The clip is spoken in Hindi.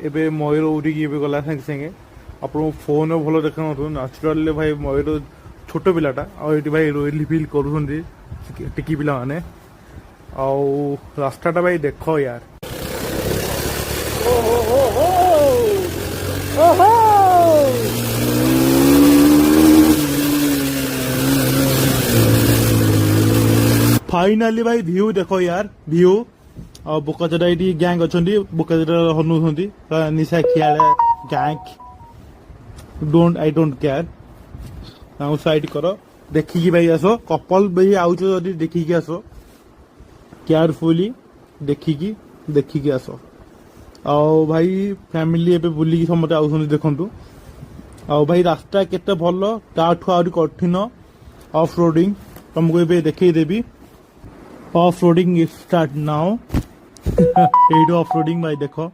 एबे मयूर उड़ी गला सागे सागे आप फोन भल देखा न्याचुराल भाई मयूर छोट पिलाटा आठ भाई रोली फिल कर टिकी पिला माने रास्ताटा भाई देख यार फाइनाली भाई व्यू देखो यार व्यू और बोकाजरा ये गैंग अच्छा बोकाजरा हनु निशा खिया gang I don't care side कर देखिकी भाई आस कपल भाई आउच देखिकी आस केयरफुली देखिकी आस आओ भाई फैमिली एबे बुलिकी समते आउछन देखंतु आओ भाई रास्ता केते भलो ताठु आउरी कठिन ऑफ रोडिंग तुमको एबे देखै देबी ऑफ रोडिंग स्टार्ट नाउ एडो ऑफ रोडिंग भाई देखो